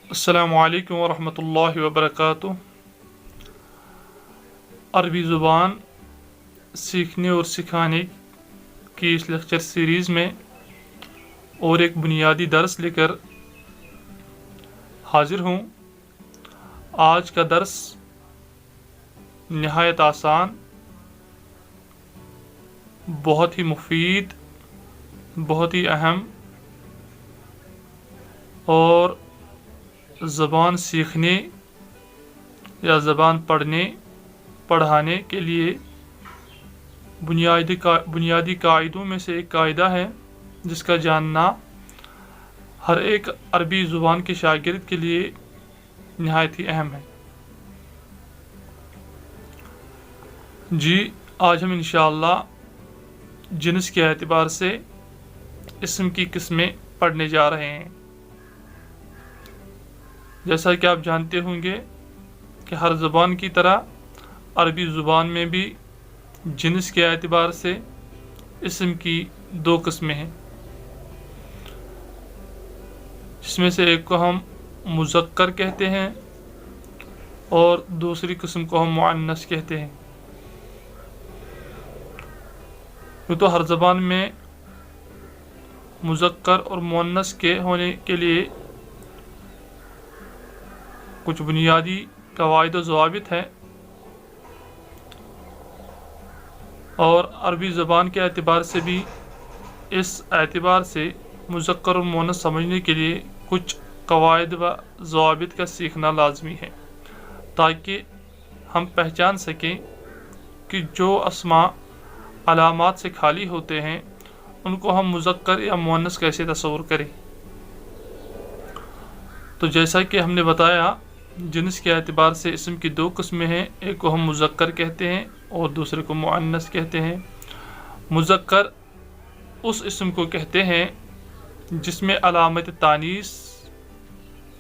अस्सलामु अलैकुम वरहमतुल्लाहि वबरकातुह। अरबी ज़ुबान सीखने और सिखाने की इस लेक्चर सीरीज़ में और एक बुनियादी दर्स लेकर हाजिर हूँ। आज का दर्स नहायत आसान, बहुत ही मुफीद, बहुत ही अहम और ज़बान सीखने या ज़बान पढ़ाने के लिए बुनियादी कायदों में से एक कायदा है, जिसका जानना हर एक अरबी ज़ुबान के शागिर्द के लिए नहायत ही अहम है। जी, आज हम इंशाअल्लाह जिन्स के एतबार से इस्म की किस्में पढ़ने जा रहे हैं। जैसा कि आप जानते होंगे कि हर ज़ुबान की तरह अरबी ज़ुबान में भी जिन्स के एतबार से इस्म की दो किस्में हैं, जिसमें से एक को हम मुज़क्कर कहते हैं और दूसरी किस्म को हम मुअन्नस कहते हैं। तो हर ज़बान में मुज़क्कर और मुअन्नस के होने के लिए कुछ बुनियादी कवायद व ज़वाबित हैं, और अरबी ज़बान के एतबार से भी इस एतबार से मुज़क्कर और मुअन्नस समझने के लिए कुछ कवायद व ज़वाबित का सीखना लाजमी है, ताकि हम पहचान सकें कि जो अस्मा अलामात से खाली होते हैं उनको हम मुज़क्कर या मुअन्नस कैसे तस्वुर करें। तो जैसा कि हमने बताया, जिन्स के एतबार से इस्म की दो किस्में हैं, एक को हम मुज़क्कर कहते हैं और दूसरे को मुअन्नस कहते हैं। मुज़क्कर उस इस्म को कहते हैं जिसमें अलामत तानीस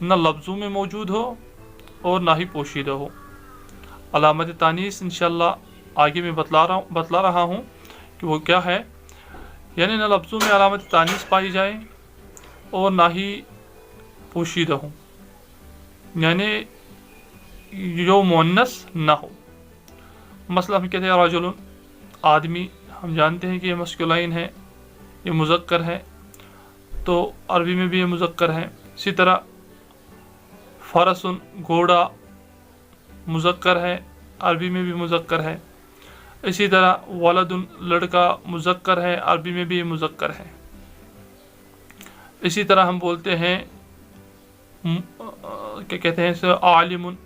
न लफ्ज़ों में मौजूद हो और ना ही पोशीदा हो। अलामत तानीस इंशाअल्लाह आगे मैं बतला रहा हूँ कि वो क्या है। यानी न लफ्ज़ों में अलामत तानीस पाई जाए और ना ही पोशीदा हो, यानी जो मुअन्नस ना हो। मसला हम कहते हैं रजुलन, आदमी, हम जानते हैं कि ये मस्कुलाइन है, ये मुज़क्कर है, तो अरबी में भी ये मुज़क्कर है। इसी तरह फरसुन, घोड़ा, मुज़क्कर है, अरबी में भी मुज़क्कर है। इसी तरह वलदुन, लड़का, मुज़क्कर है, अरबी में भी ये मुज़क्कर है। इसी तरह हम बोलते हैं क्या कहते हैं इसे, आलिमुन,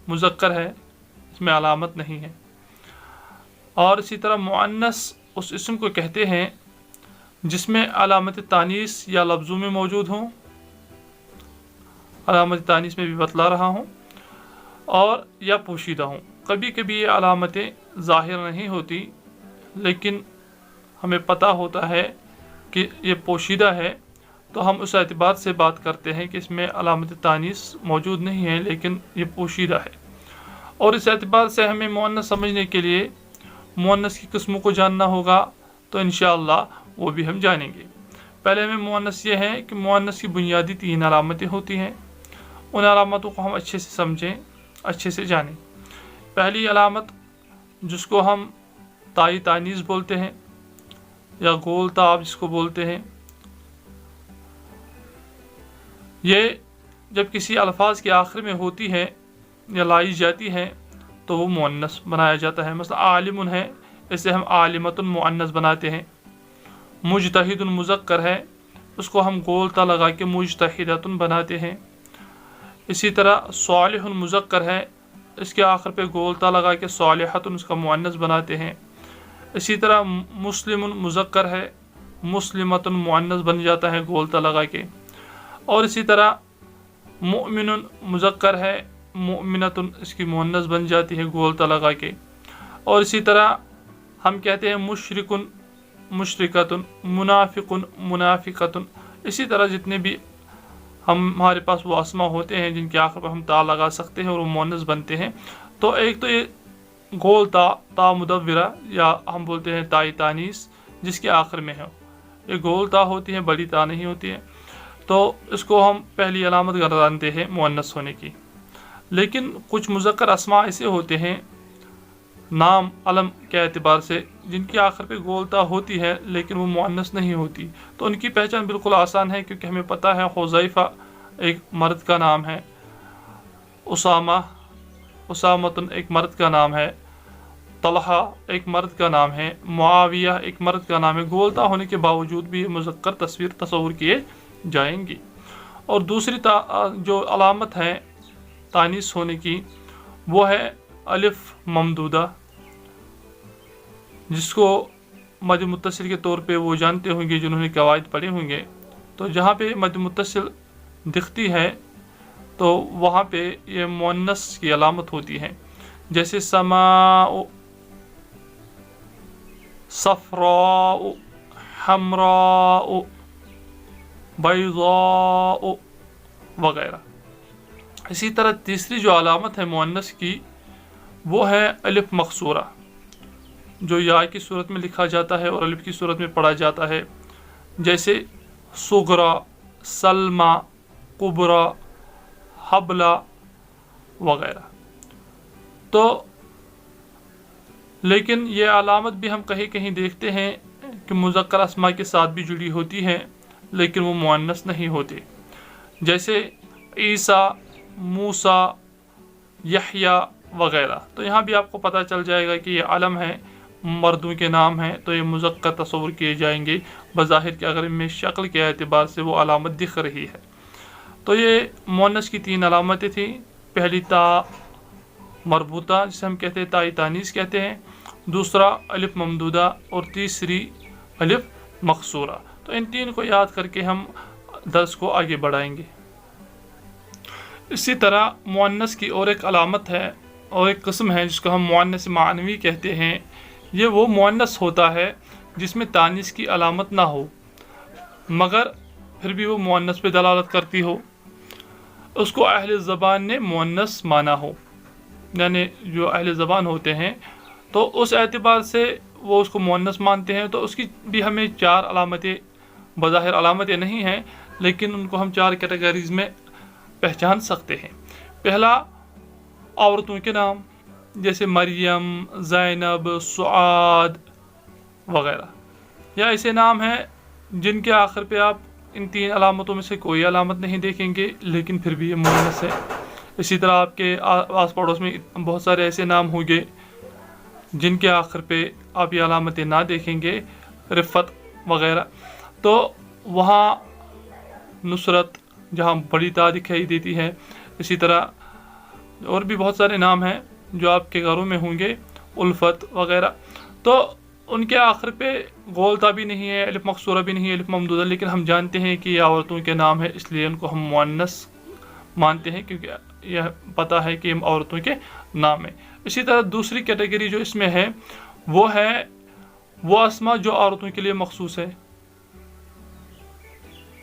मुज़क्कर है, इसमें अलामत नहीं है। और इसी तरह मुअन्नस उस इस्म को कहते हैं जिसमें अलामत तानीस या लफ्ज़ों में मौजूद हों। अलामत तानीस में भी बतला रहा हूँ, और या पोशीदा हों। कभी कभी ये अलामतें ज़ाहिर नहीं होती, लेकिन हमें पता होता है कि ये पोशीदा है, तो हम उस एतबार से बात करते हैं कि इसमें अलामत तानीस मौजूद नहीं है, लेकिन ये पोशीदा है। और इस एतबार से हमें मुअन्नस समझने के लिए मुअन्नस की किस्मों को जानना होगा, तो इंशाअल्लाह वो भी हम जानेंगे। पहले हमें मुअन्नस ये है कि मुअन्नस की बुनियादी 3 अलामतें होती हैं। उन अलामतों को हम अच्छे से समझें, अच्छे से जानें। पहली अलामत, जिसको हम ताई तानीस बोलते हैं या गोल ताब जिसको बोलते हैं, ये जब किसी अल्फाज के आखिर में होती है या लाई जाती है तो वो मुअन्नस बनाया जाता है। मतलब आलिमुन है, इसे हम आलिमतुन मुअन्नस बनाते हैं। मुजतहिदुन मुज़क्कर है, उसको हम गोल ता लगा के मुजतहिदतुन बनाते हैं। इसी तरह सालिहुन मुज़क्कर है, इसके आखिर पे गोल ता लगा के सालिहतुन उसका मुअन्नस बनाते हैं। इसी तरह मुस्लिमुन मुज़क्कर है, मुस्लिमतुन मुअन्नस बन जाता है गोल ता लगा के। और इसी तरह मुअमिनुन मुज़क्कर है, मुअमिनतुन इसकी मुअन्नस बन जाती है गोल ता लगा के। और इसी तरह हम कहते हैं मुशरिकुन मुशरिकतुन, मुनाफिकुन मुनाफिकतुन। इसी तरह जितने भी हमारे पास वो अस्मा होते हैं जिनके आखिर पर हम ता लगा सकते हैं और वो मुअन्नस बनते हैं। तो एक तो ये गोल ता मुदव्विरा, या हम बोलते हैं ताई तानीस, जिसके आखिर में है, ये गोल ता होती है, बड़ी ता नहीं होती है। तो इसको हम पहली अलामत गर्दानते हैं मुअन्नस होने की। लेकिन कुछ मुज़क्कर अस्मा ऐसे होते हैं नाम अलम के एतबार से जिनकी आखिर पे गोलता होती है लेकिन वो मुअन्नस नहीं होती, तो उनकी पहचान बिल्कुल आसान है, क्योंकि हमें पता है हुज़ैफ़ा एक मर्द का नाम है, उसामतुन एक मर्द का नाम है, तलहा एक मर्द का नाम है, मुआविया एक मर्द का नाम है। गोलता होने के बावजूद भी मुज़क्कर तस्वीर तस्वुर किए जाएंगी। और दूसरी जो अलामत है तानीस होने की वो है अलिफ ममदूदा, जिसको मद मुत्तसिल के तौर पे वो जानते होंगे जिन्होंने कवायद पढ़े होंगे। तो जहाँ पे मद मुत्तसिल दिखती है तो वहाँ पे ये मुअन्नस की अलामत होती है, जैसे समाउ, सफ़राउ, हमराउ, बैज़ाउ वगैरह। इसी तरह तीसरी जो अलामत है मुअन्नस की वो है अलिफ मकसूरा, जो या की सूरत में लिखा जाता है और अलिफ की सूरत में पढ़ा जाता है, जैसे सुगरा, सलमा, कुबरा, हबला वगैरह। तो लेकिन ये अलामत भी हम कहीं कहीं देखते हैं कि मुज़क्कर अस्मा के साथ भी जुड़ी होती है लेकिन वो मुअन्नस नहीं होते, जैसे ईसा, मूसा, यहया वगैरह। तो यहाँ भी आपको पता चल जाएगा कि ये अलम है, मर्दों के नाम हैं, तो ये मुज़क्कर तस्वुर किए जाएंगे बज़ाहिर कि अगर इनमें शक्ल के एतबार से वो अलामत दिख रही है। तो ये मुअन्नस की 3 अलामतें थी। पहली ता मरबूता जिसे हम कहते हैं ताई तानीस कहते हैं, दूसरा अलिफ ममदूदा और तीसरी अलिफ मकसूरा। तो इन 3 को याद करके हम दर्स को आगे बढ़ाएंगे। इसी तरह मुअन्नस की और एक अलामत है और एक किस्म है जिसको हम मुअन्नस मानवी कहते हैं। ये वो मुअन्नस होता है जिसमें तानीस की अलामत ना हो मगर फिर भी वो मुअन्नस पे दलालत करती हो, उसको अहले ज़बान ने मुअन्नस माना हो। यानी जो अहले ज़बान होते हैं तो उस एतबार से वो उसको मुअन्नस मानते हैं। तो उसकी भी हमें 4 अलामतें, बज़ाहिर अलामतें नहीं हैं लेकिन उनको हम 4 कैटेगरीज़ में पहचान सकते हैं। पहला, औरतों के नाम जैसे मरियम, ज़ैनब, सुआद वगैरह, या ऐसे नाम हैं जिनके आखिर पे आप इन 3 अलामतों में से कोई अलामत नहीं देखेंगे लेकिन फिर भी ये मुअन्नस है। इसी तरह आपके आस पड़ोस में बहुत सारे ऐसे नाम होंगे जिनके आखिर पे आप ये अलामतें ना देखेंगे, रिफ़त वगैरह। तो वहाँ नुसरत जहाँ बड़ी ता दिखाई देती है। इसी तरह और भी बहुत सारे नाम हैं जो आपके घरों में होंगे, उल्फत वगैरह। तो उनके आखिर पे गोलता भी नहीं है, अलिफ मकसूरा भी नहीं है, अलिफ ममदूदा, लेकिन हम जानते हैं कि ये औरतों के नाम है इसलिए उनको हम मुअन्नस मानते हैं क्योंकि यह पता है कि हम औरतों के नाम है। इसी तरह दूसरी कैटेगरी जो इसमें है वो है वो अस्मा जो औरतों के लिए मखसूस है,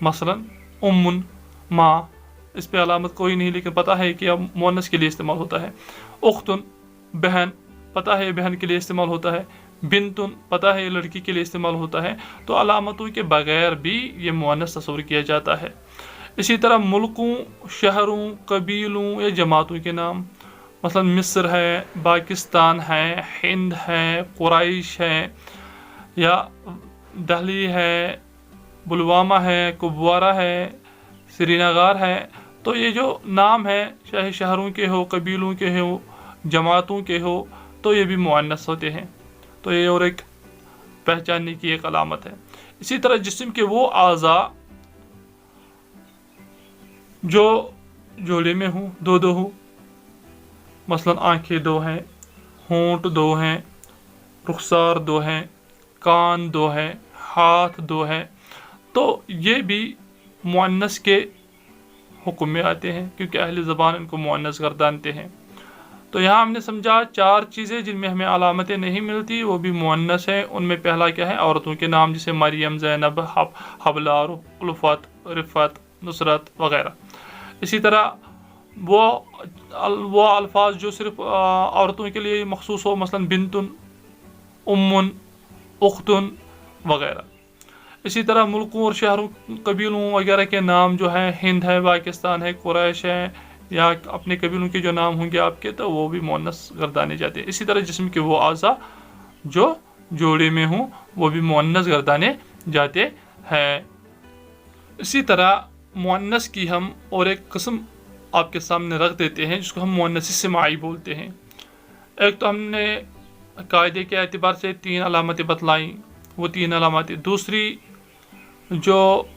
मसलन उम्मुन, माँ, इस पे अलामत कोई नहीं लेकिन पता है कि अब मुअन्नस के लिए इस्तेमाल होता है। उख्तुन, बहन, पता है बहन के लिए इस्तेमाल होता है। बिनतुन, पता है लड़की के लिए इस्तेमाल होता है। तो अलामतों के बगैर भी ये मुअन्नस तस्वुर किया जाता है। इसी तरह मुल्कों, शहरों, कबीलों या जमातों के नाम, मसलन मिस्र है, पाकिस्तान है, हिंद है, कुरैश है, या दिल्ली है, पुलवामा है, कुपवारा है, श्रीनगर है। तो ये जो नाम है चाहे शहरों के हो, कबीलों के हो, जमातों के हो, तो ये भी मुअन्नस होते हैं। तो ये और एक पहचानने की एक अलामत है। इसी तरह जिस्म के वो आज़ा जो जोड़े में हो, दो हो, मसलन आंखें 2 हैं, होंठ 2 हैं, रुखसार 2 हैं, कान 2 हैं, हाथ 2 हैं, तो ये भी मुअन्नस के हुक्म में आते हैं क्योंकि अहले ज़बान इनको मुअन्नस गर्दानते हैं। तो यहाँ हमने समझा 4 चीज़ें जिनमें हमें अलामतें नहीं मिलती वो भी मुअन्नस हैं। उनमें पहला क्या है, औरतों के नाम जैसे मरियम, ज़ैनब, हबला, उल्फत, रिफ़त, नुसरत वगैरह। इसी तरह वो अल्फाज जो सिर्फ औरतों के लिए मखसूस हो, मसलन बिनतुन, उम्मुन, उख्तुन वगैरह। इसी तरह मुल्कों और शहरों कबीलों वगैरह के नाम जो हैं, हिंद है, पाकिस्तान है, कुरैश है, या अपने कबीलों के जो नाम होंगे आपके, तो वो भी मुअन्नस गर्दाने जाते हैं। इसी तरह जिस्म के वो आज़ा जो जोड़े में हों वो भी मुअन्नस गर्दाने जाते हैं। इसी तरह मुअन्नस की हम और एक किस्म आपके सामने रख देते हैं जिसको हम मुअन्नस सिमाई बोलते हैं। एक तो हमने कायदे के एतबार से 3 अलामतें बतलाई, वो 3 अलामतें। दूसरी जो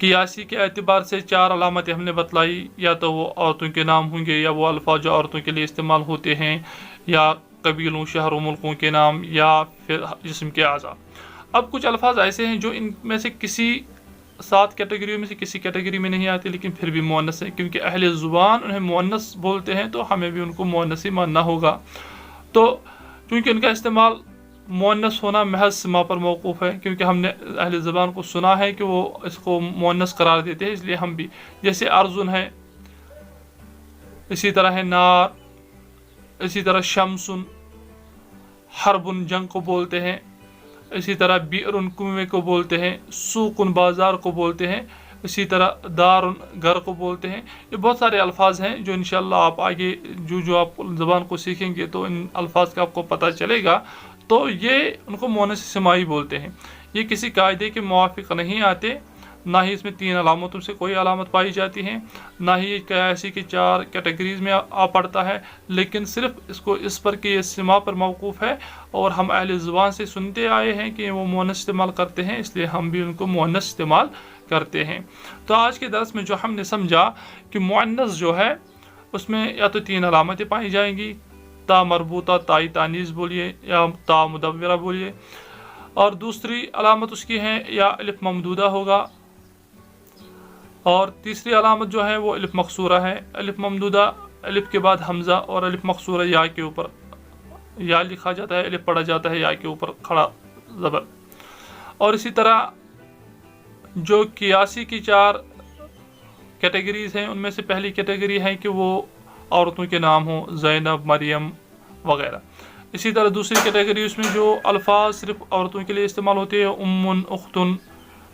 कियासी के एतबार से 4 अलामतें हमने बतलाई, या तो वो औरतों के नाम होंगे, या वो अल्फाज जो औरतों के लिए इस्तेमाल होते हैं, या कबीलों शहरों मुल्कों के नाम, या फिर जिस्म के आज़ा। अब कुछ अल्फाज ऐसे हैं जो इनमें से किसी 7 कैटेगरियों में से किसी कैटेगरी में नहीं आते, लेकिन फिर भी मुअन्नस है, क्योंकि अहले ज़ुबान उन्हें मुअन्नस बोलते हैं, तो हमें भी उनको मुअन्नस ही मानना होगा। तो क्योंकि उनका इस्तेमाल मुअन्नस होना महज सिमा पर मौकूफ़ है, क्योंकि हमने अहले ज़बान को सुना है कि वो इसको मुअन्नस करार देते हैं, इसलिए हम भी। जैसे अर्जुन है, इसी तरह है नार, इसी तरह शमसुन, हरबुन जंग को बोलते हैं, इसी तरह बिरुन कुएं को बोलते हैं, सूकुन बाज़ार को बोलते हैं, इसी तरह दारुन घर को बोलते हैं। ये बहुत सारे अल्फाज हैं जो इंशाअल्लाह आप आगे जो आप ज़बान को सीखेंगे तो इन अल्फाज का आपको पता चलेगा। तो ये उनको मुअन्नस सिमाई बोलते हैं। ये किसी कायदे के मुवाफिक नहीं आते, ना ही इसमें 3 अलामतों से कोई अलामत पाई जाती है, ना ही ये कैसी की 4 कैटेगरीज में आ पड़ता है, लेकिन सिर्फ इसको इस पर कि ये सिमा पर मौकूफ़ है और हम अहले ज़ुबान से सुनते आए हैं कि वो मुअन्नस इस्तेमाल करते हैं, इसलिए हम भी उनको मुअन्नस इस्तेमाल करते हैं। तो आज के दर्स में जो हमने समझा कि मुअन्नस जो है उसमें या तो 3 अलामतें पाई जाएंगी, ता मरबूता, ताई तानीज़ बोलिए, या ता मुदव्वरा बोलिए, और दूसरी अलामत उसकी है या अलिफ ममदूदा होगा, और तीसरी अलामत जो है वो अलिफ मकसूरा है। अलिफ ममदूदा अलिफ के बाद हमज़ा, और अलिफ मकसूरा या के ऊपर या लिखा जाता है, अलिफ पढ़ा जाता है या के ऊपर खड़ा ज़बर। और इसी तरह जो कियासी की 4 कैटेगरीज हैं उनमें से पहली कैटेगरी है कि वो औरतों के नाम हो, ज़ैनब, मरियम वगैरह। इसी तरह दूसरी कैटेगरी उसमें जो अल्फाज सिर्फ औरतों के लिए इस्तेमाल होते हैं, उम्मुन, उख्तुन,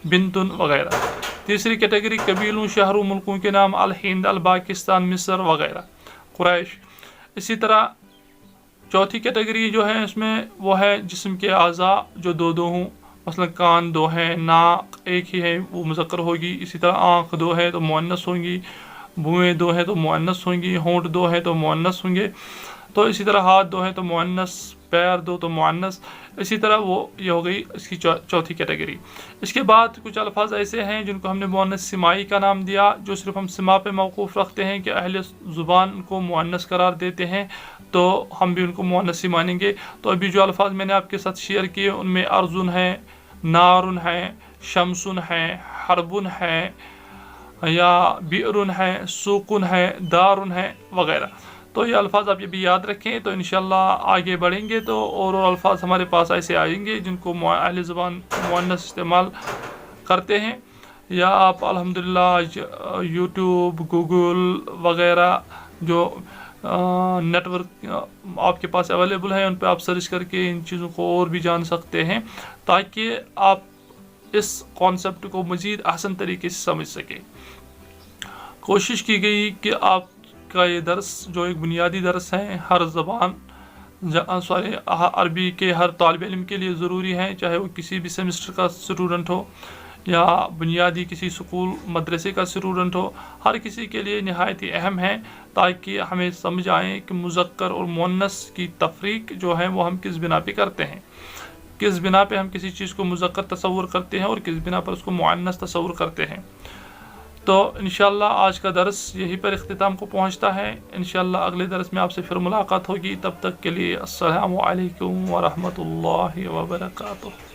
बिनतुन वगैरह। तीसरी कैटेगरी कबीलों शहरों मुल्कों के नाम, अल हिंद, अल पाकिस्तान, मिस्र वगैरह, कुरैश। इसी तरह चौथी कैटेगरी जो है इसमें वो है जिस्म के आज़ा जो 2 हों, मसलन कान 2 हैं, नाक एक ही है वो मुज़क्कर होगी, इसी तरह आँख 2 है तो मुअन्नस होंगी, भुएँ 2 हैं तो मुअन्नस होंगी, होंठ 2 हैं तो मुअन्नस होंगे, तो इसी तरह हाथ 2 हैं तो मुअन्नस, पैर 2 तो मुअन्नस। इसी तरह वो ये हो गई इसकी चौथी कैटेगरी। इसके बाद कुछ अल्फाज ऐसे हैं जिनको हमने मुअन्नस सिमाई का नाम दिया, जो सिर्फ हम सिमा पे मौकूफ़ रखते हैं कि अहले ज़ुबान को मुअन्नस करार देते हैं, तो हम भी उनको मुअन्नस ही मानेंगे। तो अभी जो अल्फाज मैंने आपके साथ शेयर किए उनमें अर्जुन है, नारुन है, शमसुन है, हरबुन है, या बिरुन है, सूकुन है, दारुन है वगैरह। तो ये अल्फाज आप ये भी याद रखें, तो इंशाअल्लाह आगे बढ़ेंगे तो और अल्फाज हमारे पास ऐसे आएंगे जिनको अहले ज़बान मुअन्नस इस्तेमाल करते हैं। या आप अल्हम्दुलिल्लाह यूट्यूब, गूगल वगैरह जो नेटवर्क आपके पास अवेलेबल है उन पर आप सर्च करके इन चीज़ों को और भी जान सकते हैं, ताकि आप इस कॉन्सेप्ट को मज़ीद आसान तरीके से समझ सकें। कोशिश की गई कि आपका ये दर्स जो एक बुनियादी दर्स है, हर ज़बान अरबी के हर तालिब इल्म के लिए ज़रूरी है, चाहे वो किसी भी सेमेस्टर का स्टूडेंट हो या बुनियादी किसी स्कूल मदरसे का स्टूडेंट हो, हर किसी के लिए नहायत ही अहम है, ताकि हमें समझ आए कि मुज़क्कर और मुअन्नस की तफ़रीक जो है वो हम किस बिना पे करते हैं, किस बिना पे हम किसी चीज़ को मुज़क्कर तसव्वुर करते हैं और किस बिना पर उसको मुअन्नस तसव्वुर करते हैं। तो इंशाअल्लाह आज का दर्स यहीं पर इख्तिताम को पहुंचता है। इंशाअल्लाह अगले दर्स में आपसे फिर मुलाकात होगी, तब तक के लिए अस्सलामु अलैकुम व रहमतुल्लाहि व बरकातुहू।